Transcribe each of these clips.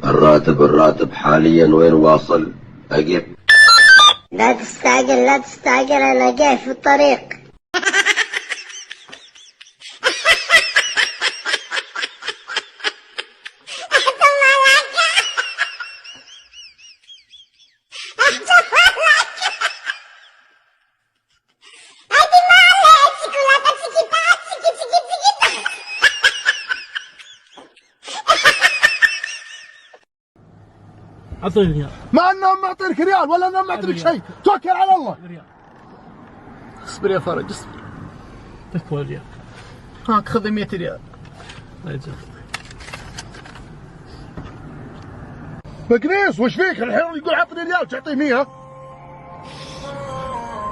الراتب حاليا وين واصل؟ أقف. لا تستعجل أنا جاي في الطريق. اعطيني ريال. ما انا معطيك ريال ولا انا معطيك شيء، توكل على الله. ريال. اصبر يا فرج اصبر. تكفى ريال. هاك خذ 100 ريال. لا يجوز. مقنيص وش فيك الحين يقول عطني ريال وتعطيه 100؟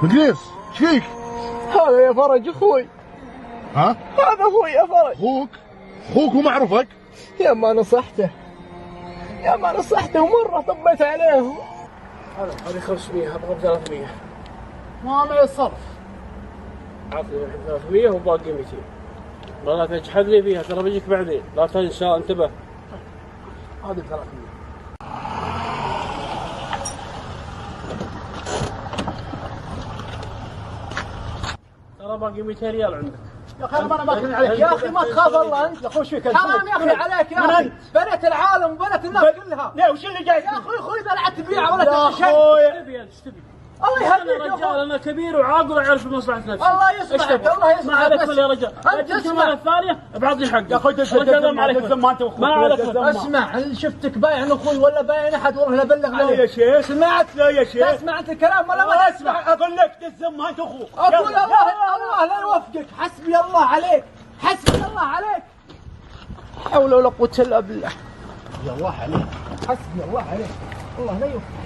مقنيص ايش فيك؟ هذا يا فرج اخوي. ها؟ هذا اخوي يا فرج. اخوك ومعرفك؟ يا ما نصحته ومره طبيت عليه. هذه 500 ابغى 300. ما يصرف. عطني 300 وباقي 200. لا تجحد لي فيها ترى بجيك بعدين، لا تنسى انتبه. هذه 300. ترى باقي 200 ريال عندك. يا اخي انا باكل عليك يا اخي، ما تخاف الله انت. يا اخي وش فيك؟ حرام يا اخي عليك يا اخي، بنيت العالم وبنيت الناس كلها. ليه وش اللي جاي؟ يا اخوي ذا لا تبيعه ولا يا تبيع شيء. اخوي ايش تبي؟ الله يهديك انا يا رجال، اخوي. انا كبير وعاقل واعرف مصلحه نفسي. الله يسمعك الله يسمعك. ما عليك يا رجال. انت اسمع الثانيه بعطني حقي. يا اخوي ما عليك. اسمع شفتك بايع اخوي ولا بايع احد والله بلغ لا يا شيخ. سمعت؟ لا يا شيخ. تسمع انت الكلام ولا ما تسمع؟ اقول لك تلزم انت اخوك. اقول الله لا يوفقك. حسبي الله عليك، حسبي الله عليك. لا حول ولا قوة الا بالله. يا الله عليك. حسبي الله عليك. الله لا يوفقك.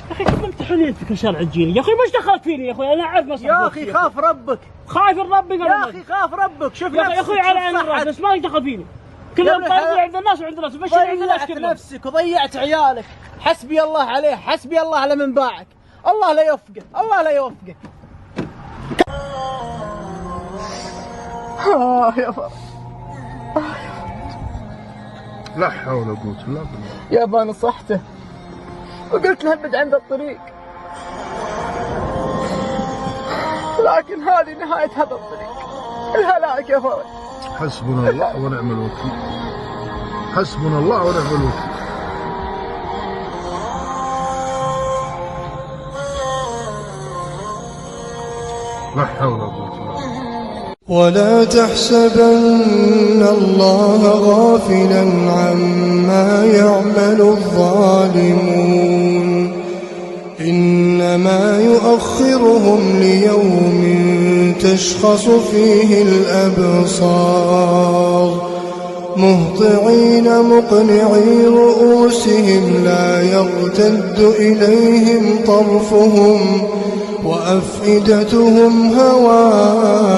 يا اخي كيف انت حليل في كل شارع تجيني؟ يا اخي مش دخلت فيني يا اخوي، انا اعرف مصلحتك. يا اخي خاف ربك. خايف الرب يا اخي خاف ربك. شوف يا اخوي على عين الراس بس ما دخل فيني. كلهم طالبين عند الناس وعند الناس، مش عند الناس ضيعت كلهم. نفسك وضيعت عيالك. حسبي الله عليه، حسبي الله على من باعك. الله لا يوفقك، الله لا يوفقك. يا فرج. لا حول ولا قوة الا بالله. يابا نصحته وقلت له ابعد عند الطريق، لكن هذه نهاية هذا الطريق، الهلاك يا فرج. حسبنا الله ونعم الوكيل. حسبنا الله ونعم الوكيل. لا حول ولا قوة الا بالله. ولا تحسبن الله غافلا عما يعمل الظالمون، إنما يؤخرهم ليوم تشخص فيه الأبصار، مهطعين مقنعي رؤوسهم لا يرتد إليهم طرفهم وأفئدتهم هواء.